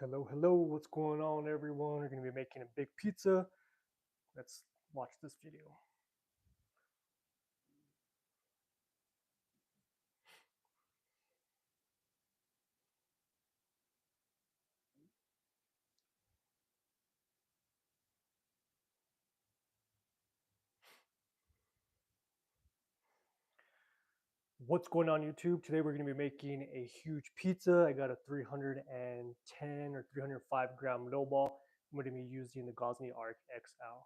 Hello, hello, what's going on, everyone? We're going to be making a big pizza. Let's watch this video. What's going on, YouTube? Today we're going to be making a huge pizza. I got a 310 or 305 gram dough ball. I'm going to be using the Gosney Arc XL.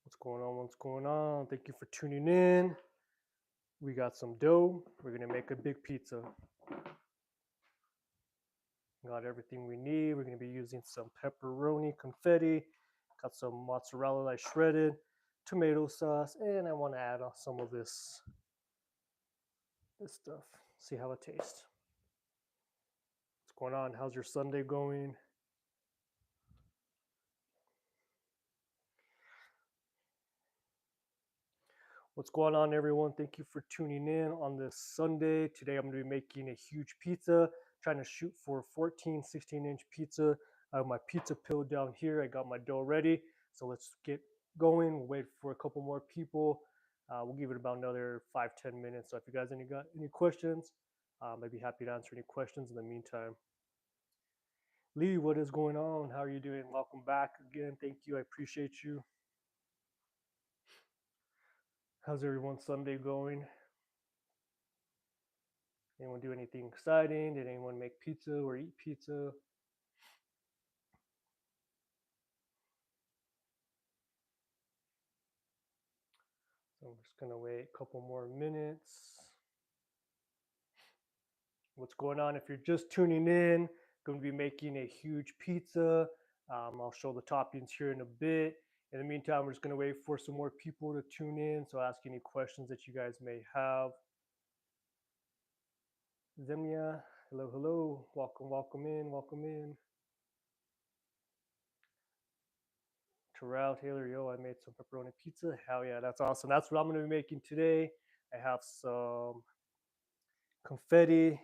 What's going on? What's going on? Thank you for tuning in. We got some dough. We're going to make a big pizza. Got everything we need. We're going to be using some pepperoni confetti. Got some mozzarella I shredded, tomato sauce, and I want to add some of this stuff. See how it tastes. What's going on? How's your Sunday going? What's going on, everyone? Thank you for tuning in on this Sunday. Today I'm going to be making a huge pizza, trying to shoot for a 14, 16-inch pizza. I have my pizza pill down here. I got my dough ready. So let's get going. We'll wait for a couple more people. We'll give it about another 5-10 minutes. So if you guys got any questions, I'd be happy to answer any questions in the meantime. Lee, what is going on? How are you doing? Welcome back again. Thank you. I appreciate you. How's everyone's Sunday going? Anyone do anything exciting? Did anyone make pizza or eat pizza? So I'm just gonna wait a couple more minutes. What's going on? If you're just tuning in, going to be making a huge pizza. I'll show the toppings here in a bit. In the meantime, we're just gonna wait for some more people to tune in. So ask any questions that you guys may have. Zemia, hello, hello. Welcome, welcome in, welcome in. Terrell Taylor, yo, I made some pepperoni pizza. Hell yeah, that's awesome. That's what I'm gonna be making today. I have some confetti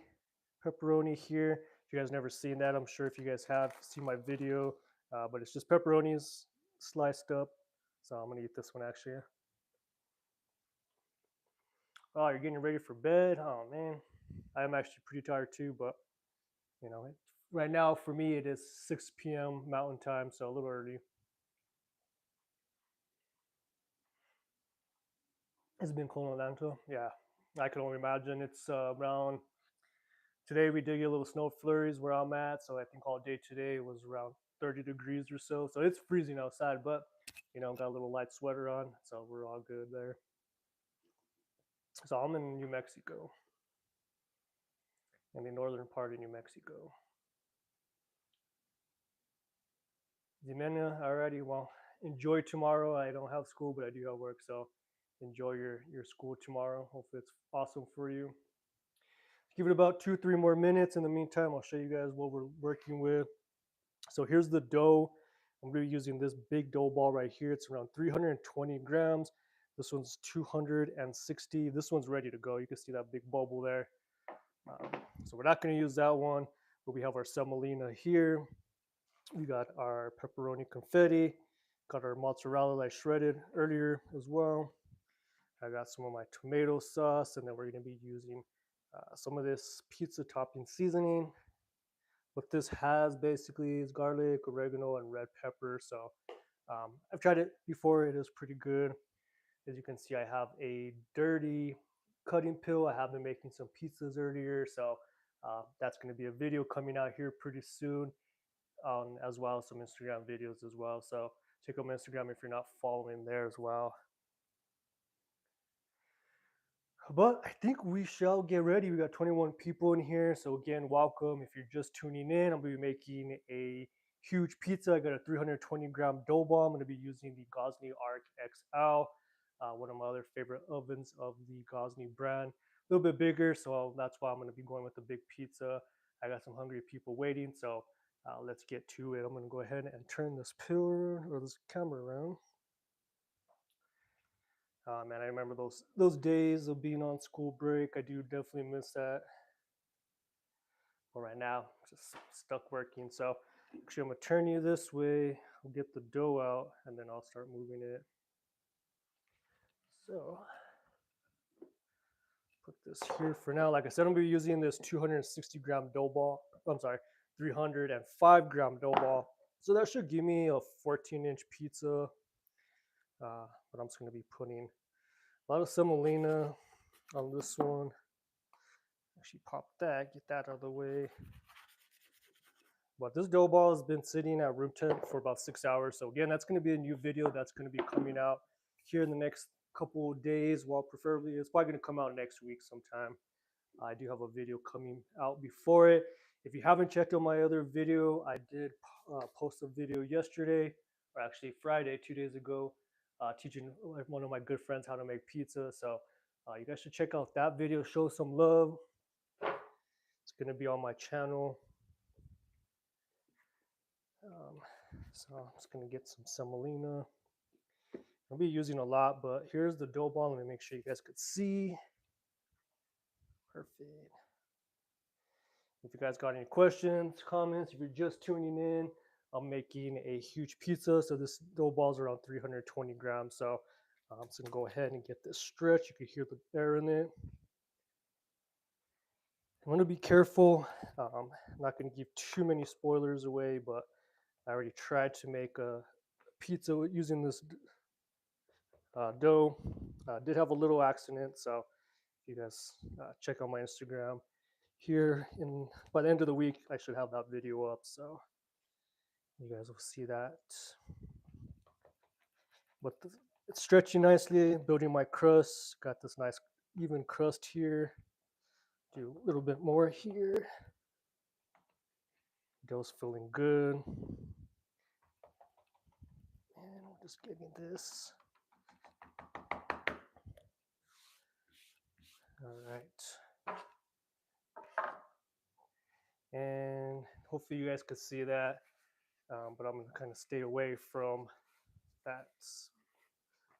pepperoni here. If you guys never seen that, I'm sure if you guys have seen my video, but it's just pepperonis sliced up. So I'm gonna eat this one actually. Oh, you're getting ready for bed? Oh man, I'm actually pretty tired too, but you know, right now for me it is 6 p.m. Mountain Time, so a little early. It's been cold in Atlanta. Yeah, I can only imagine. It's around today. We did get a little snow flurries where I'm at, so I think all day today was around 30 degrees or so. So it's freezing outside, but you know, got a little light sweater on, so we're all good there. So I'm in New Mexico, in the northern part of New Mexico. Zimena, alrighty. Well, enjoy tomorrow. I don't have school, but I do have work, so enjoy your school tomorrow. Hopefully, it's awesome for you. Give it about 2-3 more minutes. In the meantime, I'll show you guys what we're working with. So here's the dough. I'm going to be using this big dough ball right here. It's around 320 grams. This one's 260. This one's ready to go. You can see that big bubble there. So we're not going to use that one, but we have our semolina here. We got our pepperoni confetti. Got our mozzarella I shredded earlier as well. I got some of my tomato sauce, and then we're going to be using some of this pizza topping seasoning. What this has basically is garlic, oregano, and red pepper. So I've tried it before. It is pretty good. As you can see, I have a dirty cutting pill. I have been making some pizzas earlier. So that's going to be a video coming out here pretty soon, as well as some Instagram videos as well. So check out my Instagram if you're not following there as well. But I think we shall get ready. We got 21 people in here. So again, welcome. If you're just tuning in, I'm going to be making a huge pizza. I got a 320 gram dough ball. I'm going to be using the Gosney Arc XL, one of my other favorite ovens of the Gosney brand. A little bit bigger, so that's why I'm going to be going with the big pizza. I got some hungry people waiting, so let's get to it. I'm going to go ahead and turn this pillar or this camera around. Man, I remember those days of being on school break. I do definitely miss that. But right now, just stuck working. So actually, I'm gonna turn you this way. I'll get the dough out, and then I'll start moving it. So put this here for now. Like I said, I'm gonna be using this 260-gram dough ball. I'm sorry, 305-gram dough ball. So that should give me a 14-inch pizza. But I'm just gonna be putting a lot of semolina on this one. Actually, pop that, get that out of the way. But this dough ball has been sitting at room temp for about 6 hours. So again, that's going to be a new video that's going to be coming out here in the next couple of days. Well, preferably, it's probably going to come out next week sometime. I do have a video coming out before it. If you haven't checked out my other video, I did post a video yesterday, or actually Friday, 2 days ago, teaching one of my good friends how to make pizza. So you guys should check out that video, show some love. It's going to be on my channel. So I'm just gonna get some semolina. I'll be using a lot, but here's the dough ball. Let me make sure you guys could see. Perfect. If you guys got any questions, comments, if you're just tuning in, I'm making a huge pizza. So this dough ball is around 320 grams. So I'm just gonna go ahead and get this stretch. You can hear the air in it. I'm gonna be careful. I'm not gonna give too many spoilers away, but I already tried to make a pizza using this dough. Did have a little accident, so if you guys check out my Instagram here in by the end of the week, I should have that video up, so you guys will see that. But it's stretching nicely, building my crust. Got this nice even crust here. Do a little bit more here. Dough's feeling good. And we're just getting this. All right. And hopefully you guys could see that, but I'm gonna kind of stay away from that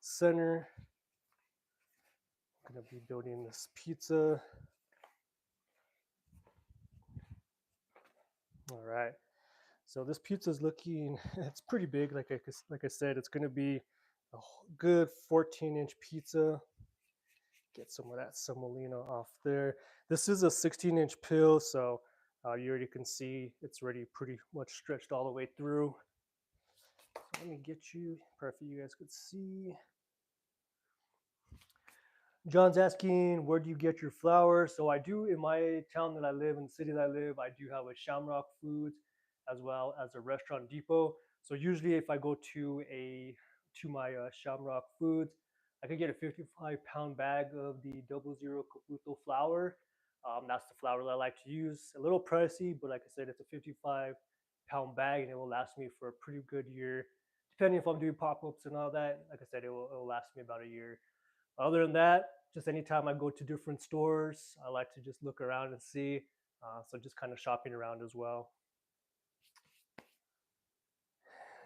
center. I'm gonna be building this pizza. All right. So this pizza is looking, it's pretty big. Like I said, it's gonna be a good 14-inch pizza. Get some of that semolina off there. This is a 16-inch pill, so you already can see it's already pretty much stretched all the way through. So let me get you, perfect, you guys could see. John's asking, where do you get your flour? So I do in my town that I live, in the city that I live, I do have a Shamrock Foods as well as a Restaurant Depot. So usually if I go to my Shamrock Foods, I could get a 55-pound bag of the 00 Caputo flour. That's the flour that I like to use. A little pricey, but like I said, it's a 55-pound bag and it will last me for a pretty good year. Depending if I'm doing pop-ups and all that, like I said, it will last me about a year. Other than that, just anytime I go to different stores, I like to just look around and see. So just kind of shopping around as well.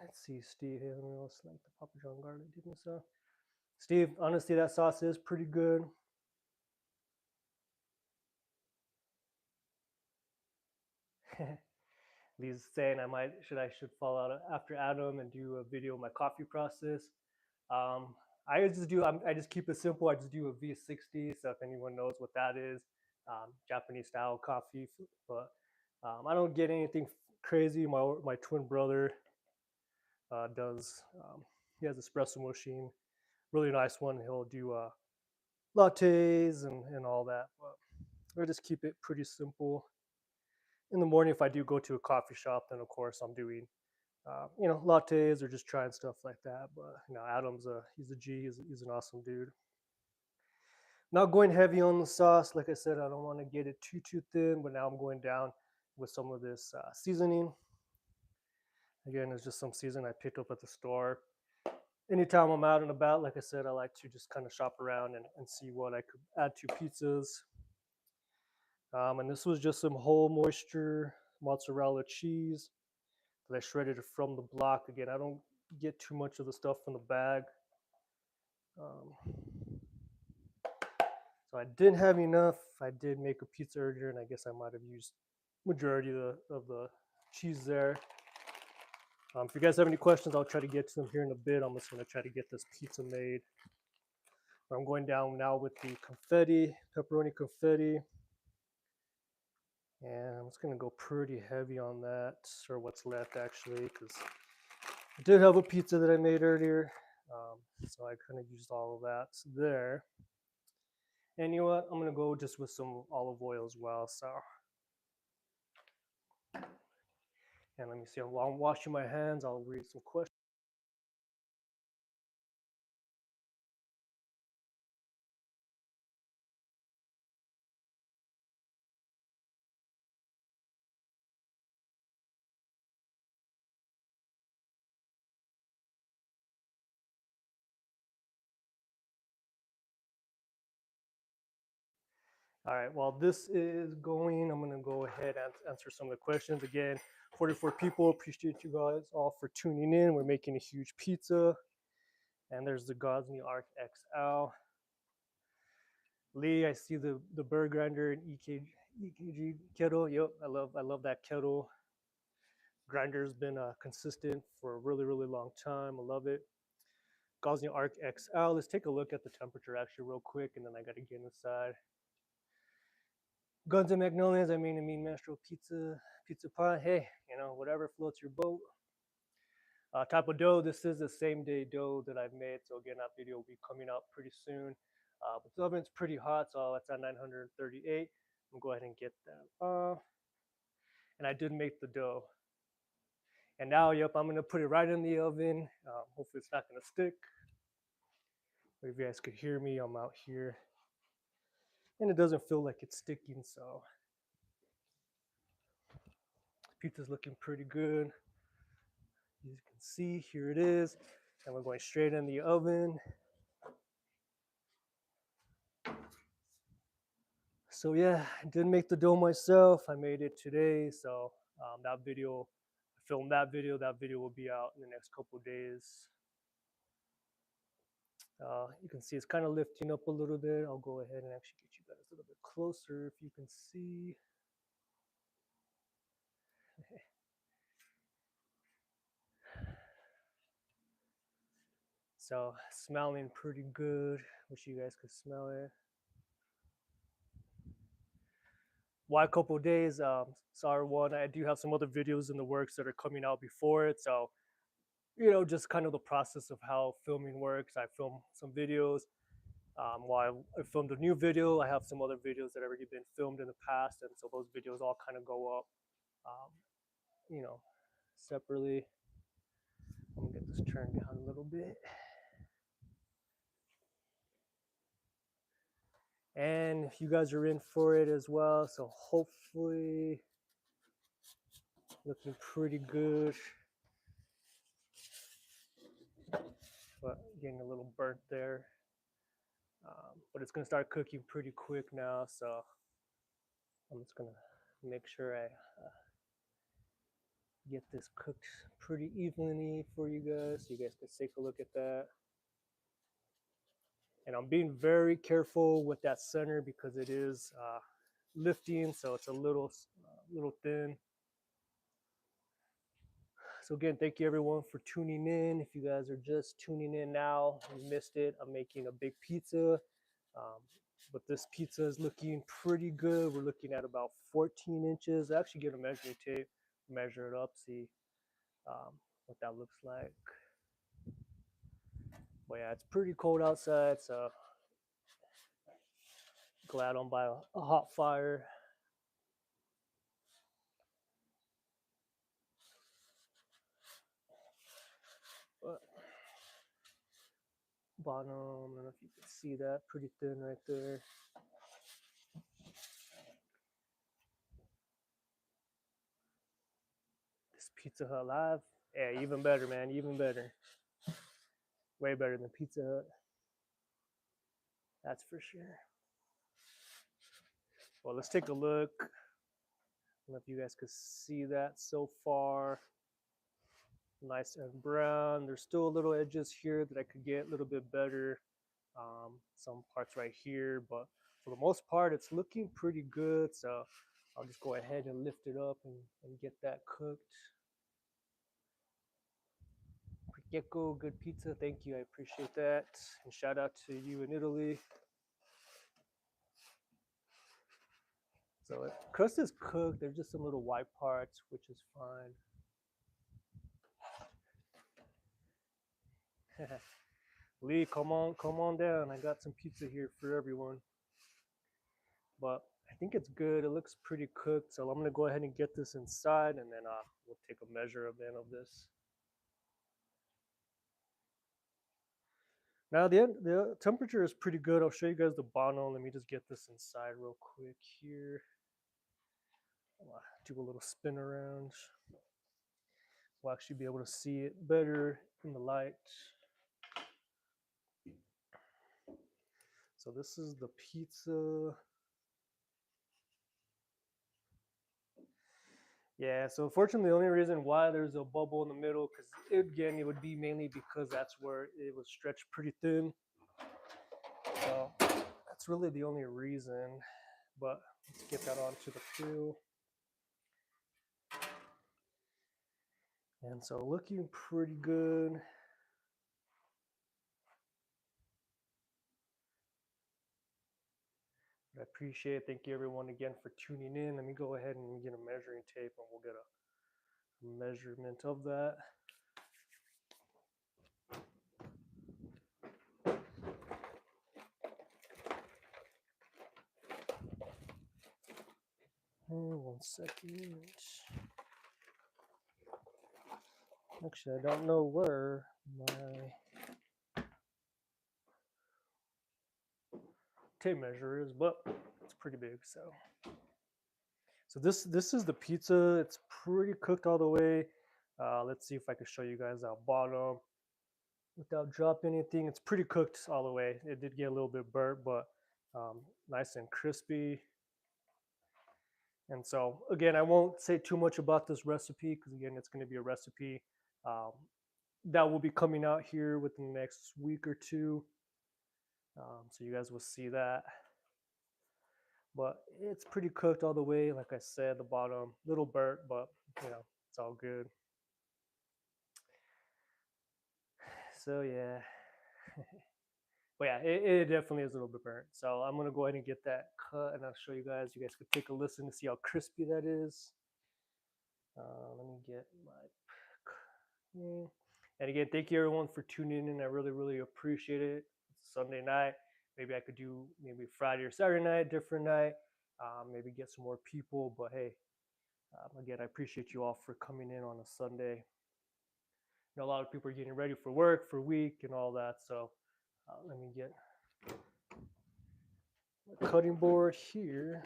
Let's see, Steve. Here, let me also like the Papa John garlic dip and stuff. Steve, honestly, that sauce is pretty good. He's saying I should follow out after Adam and do a video of my coffee process. Um, I just keep it simple. I just do a V60. So if anyone knows what that is, Japanese style coffee. But I don't get anything crazy. My twin brother does. He has an espresso machine, really nice one. He'll do lattes and all that. But I just keep it pretty simple. In the morning, if I do go to a coffee shop, then of course I'm doing lattes or just trying stuff like that. But Adam's he's a G. He's an awesome dude. Not going heavy on the sauce. Like I said, I don't want to get it too thin. But now I'm going down with some of this seasoning. Again, it's just some seasoning I picked up at the store. Anytime I'm out and about, like I said, I like to just kind of shop around and see what I could add to pizzas. And this was just some whole moisture mozzarella cheese that I shredded from the block. Again, I don't get too much of the stuff from the bag. So I didn't have enough. I did make a pizza earlier, and I guess I might have used majority of the cheese there. If you guys have any questions, I'll try to get to them here in a bit. I'm just going to try to get this pizza made. I'm going down now with the confetti, pepperoni confetti. And I'm just going to go pretty heavy on that, or what's left actually, because I did have a pizza that I made earlier. So I kind of used all of that there. And you know what? I'm going to go just with some olive oil as well. So, and let me see. While I'm washing my hands, I'll read some questions. All right, while this is going, I'm gonna go ahead and answer some of the questions. Again, 44 people, appreciate you guys all for tuning in. We're making a huge pizza. And there's the Gosney Arc XL. Lee, I see the bird grinder and EKG kettle. Yep, I love that kettle. Grinder's been consistent for a really long time. I love it. Gosney Arc XL. Let's take a look at the temperature actually real quick, and then I gotta get inside. Guns and Magnolias, I mean Mastro pizza pie. Hey, you know, whatever floats your boat. Type of dough, this is the same day dough that I've made. So again, that video will be coming out pretty soon. But the oven's pretty hot, so it's at 938. I'm gonna go ahead and get that off. And I did make the dough. And now, yep, I'm gonna put it right in the oven. Hopefully it's not gonna stick. But if you guys could hear me, I'm out here. And it doesn't feel like it's sticking, so pizza's looking pretty good. As you can see, here it is. And we're going straight in the oven. So yeah, I did make the dough myself. I made it today. So that video, I filmed that video. That video will be out in the next couple days. You can see it's kind of lifting up a little bit. I'll go ahead and actually get you guys a little bit closer if you can see. So smelling pretty good. Wish you guys could smell it. Why a couple days? Sorry, one, I do have some other videos in the works that are coming out before it. So, you know, just kind of the process of how filming works. I film some videos. While I filmed a new video, I have some other videos that have already been filmed in the past. And so those videos all kind of go up, um, you know, separately. I'm gonna get this turned down a little bit. And if you guys are in for it as well, so hopefully looking pretty good. But getting a little burnt there. But it's gonna start cooking pretty quick now, so I'm just gonna make sure I get this cooked pretty evenly for you guys, so you guys can take a look at that. And I'm being very careful with that center because it is lifting, so it's a little thin. So again, thank you everyone for tuning in. If you guys are just tuning in now, you missed it. I'm making a big pizza, but this pizza is looking pretty good. We're looking at about 14 inches. I actually get a measuring tape, measure it up, see what that looks like. But yeah, it's pretty cold outside, so glad I'm by a hot fire. But bottom, I don't know if you can see that, pretty thin right there. This Pizza Hut Live, yeah, even better, man, even better. Way better than Pizza Hut. That's for sure. Well, let's take a look. I don't know if you guys could see that so far. Nice and brown. There's still a little edges here that I could get a little bit better. some parts right here, but for the most part, it's looking pretty good. So I'll just go ahead and lift it up and get that cooked. Prieco, good pizza. Thank you. I appreciate that. And shout out to you in Italy. So crust is cooked. There's just some little white parts, which is fine. Lee, come on down. I got some pizza here for everyone. But I think it's good. It looks pretty cooked. So I'm gonna go ahead and get this inside, and then we'll take a measure of this. Now the temperature is pretty good. I'll show you guys the bottom. Let me just get this inside real quick here. I'll do a little spin around. We'll actually be able to see it better in the light. So this is the pizza. Yeah, so unfortunately, the only reason why there's a bubble in the middle, because again, it would be mainly because that's where it was stretched pretty thin. So that's really the only reason. But let's get that onto the peel. And so looking pretty good. I appreciate it. Thank you everyone again for tuning in. Let me go ahead and get a measuring tape and we'll get a measurement of that. One second. Actually, I don't know where my tape measure is, but it's pretty big. So this is the pizza. It's pretty cooked all the way. Let's see if I can show you guys that bottom without dropping anything. It's pretty cooked all the way. It did get a little bit burnt, but nice and crispy. And so again, I won't say too much about this recipe because again, it's going to be a recipe um, that will be coming out here within the next week or two. So you guys will see that. But it's pretty cooked all the way. Like I said, the bottom little burnt, but it's all good. So yeah, but yeah, it definitely is a little bit burnt. So I'm gonna go ahead and get that cut, and I'll show you guys. You guys can take a listen to see how crispy that is. Let me get my. And again, thank you everyone for tuning in. I really, really appreciate it. It's Sunday night. Maybe I could do maybe Friday or Saturday night, different night. Maybe get some more people. But hey, again, I appreciate you all for coming in on a Sunday. A lot of people are getting ready for work, for week, and all that. So let me get my cutting board here.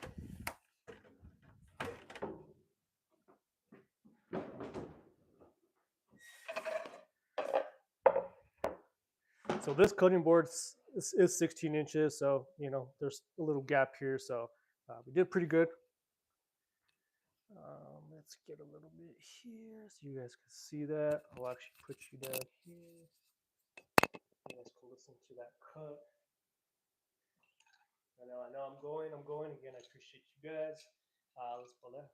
So this cutting board is 16 inches. So, there's a little gap here. So we did pretty good. Let's get a little bit here so you guys can see that. I'll actually put you down here. You guys can listen to that cut. I know I'm going. Again, I appreciate you guys. Let's pull that.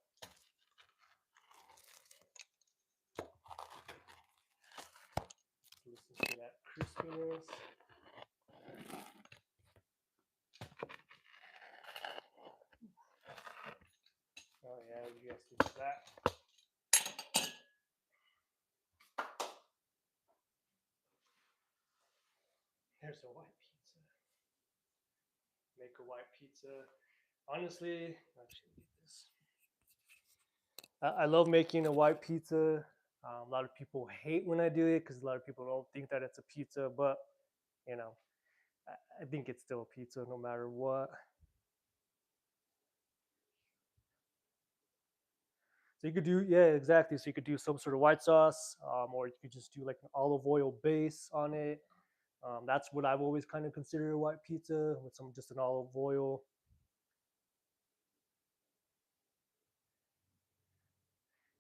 Listen to that crispiness. Oh yeah, you guys can do that. Here's a white pizza. Make a white pizza. Honestly, actually, this. I love making a white pizza. A lot of people hate when I do it because a lot of people don't think that it's a pizza, but you know, I think it's still a pizza no matter what. So you could do, yeah, exactly. So you could do some sort of white sauce, or you could just do like an olive oil base on it. That's what I've always kind of considered a white pizza with some just an olive oil.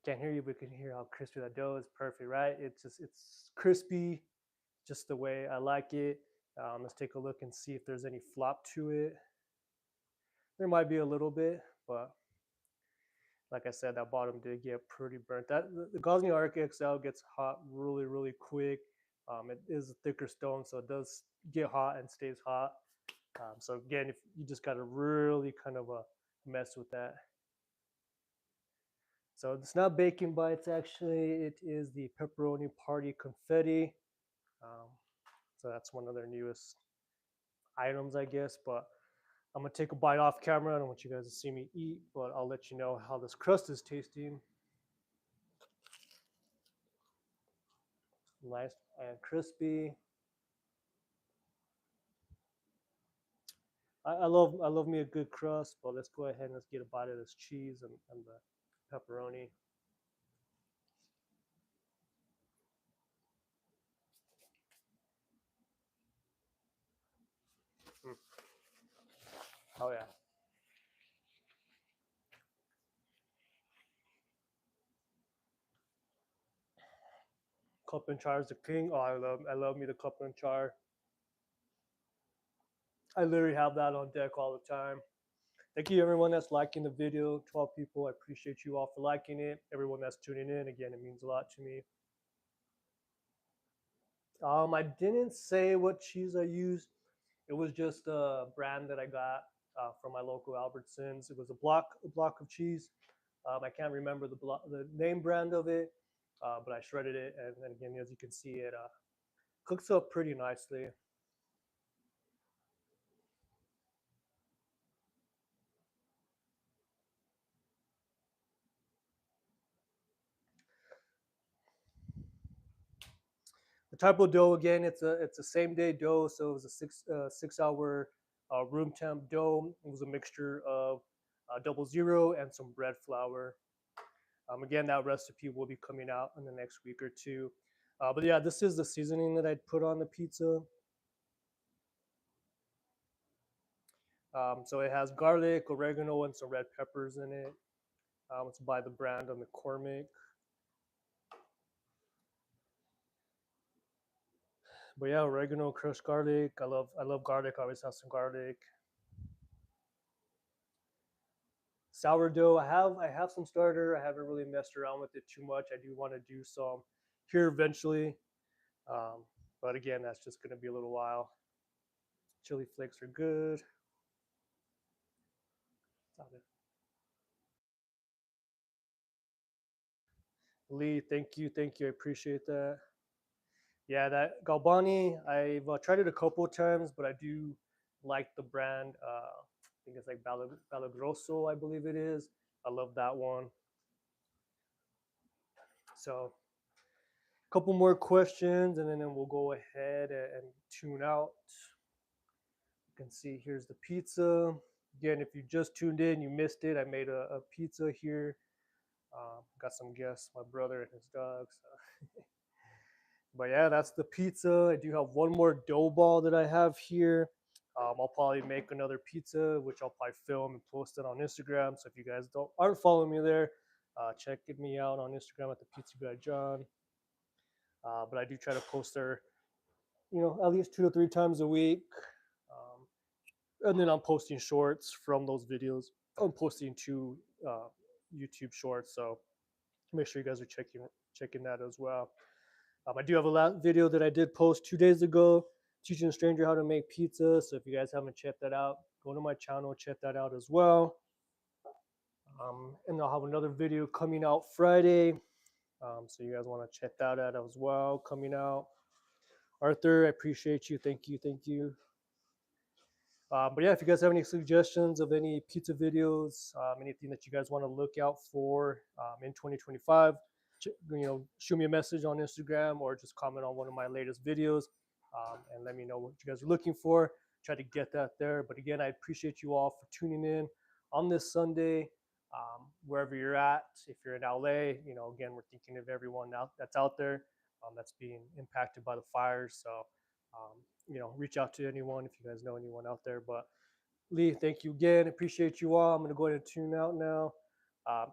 Can't hear you, but you can hear how crispy that dough is. Perfect, right? It's crispy, just the way I like it. Let's take a look and see if there's any flop to it. There might be a little bit, but like I said, that bottom did get pretty burnt. That the Gosney Arc XL gets hot really, really quick. It is a thicker stone, so it does get hot and stays hot. So again, if you just got to really kind of mess with that. So it's not bacon bites. Actually, it is the pepperoni party confetti. Um, so that's one of their newest items, I guess. But I'm gonna take a bite off camera. I don't want you guys to see me eat, but I'll let you know how this crust is tasting. Nice and crispy. I love me a good crust, but let's go ahead and let's get a bite of this cheese and the pepperoni. Mm. Oh yeah, cup and char is the king. Oh, I love me the cup and char. I literally have that on deck all the time. Thank you everyone that's liking the video. 12 people. I appreciate you all for liking it. Everyone that's tuning in, again, it means a lot to me. I didn't say what cheese I used. It was just a brand that I got from my local Albertsons. It was a block of cheese. I can't remember the name brand of it, but I shredded it, and again, as you can see, it cooks up pretty nicely. The type of dough, again, it's a same day dough, so it was a 6 hour room temp dough. It was a mixture of double zero and some bread flour. Again, that recipe will be coming out in the next week or two. But yeah, this is the seasoning that I'd put on the pizza. So it has garlic, oregano, and some red peppers in it. It's by the brand of McCormick. But yeah, oregano, crushed garlic. I love garlic. I always have some garlic. Sourdough. I have some starter. I haven't really messed around with it too much. I do want to do some here eventually. Um, but again, that's just going to be a little while. Chili flakes are good. Lee, thank you. I appreciate that. Yeah, that Galbani, I've tried it a couple of times, but I do like the brand. I think it's like Balagrosso, I believe it is. I love that one. So, a couple more questions, and then we'll go ahead and tune out. You can see here's the pizza. Again, if you just tuned in, you missed it. I made a pizza here. Got some guests, my brother and his dog. So. But yeah, that's the pizza. I do have one more dough ball that I have here. I'll probably make another pizza, which I'll probably film and post it on Instagram. So if you guys aren't following me there, check me out on Instagram at the Pizza Guy John. But I do try to post there, at least 2 to 3 times a week. And then I'm posting shorts from those videos. I'm posting two YouTube shorts, so make sure you guys are checking that as well. I do have a last video that I did post 2 days ago, teaching a stranger how to make pizza. So if you guys haven't checked that out, go to my channel, check that out as well. And I'll have another video coming out Friday. So you guys want to check that out as well, coming out. Arthur, I appreciate you. Thank you. Thank you. But yeah, if you guys have any suggestions of any pizza videos, anything that you guys want to look out for in 2025, shoot me a message on Instagram or just comment on one of my latest videos and let me know what you guys are looking for. Try to get that there. But again, I appreciate you all for tuning in on this Sunday, wherever you're at. If you're in LA, again, we're thinking of everyone that's out there that's being impacted by the fires. So reach out to anyone if you guys know anyone out there. But Lee, thank you again. Appreciate you all. I'm going to go ahead and tune out now.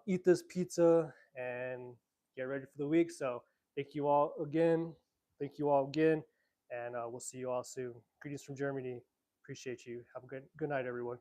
Eat this pizza and get ready for the week. So thank you all again. Thank you all again. and we'll see you all soon. Greetings from Germany. Appreciate you. Have a good night, everyone.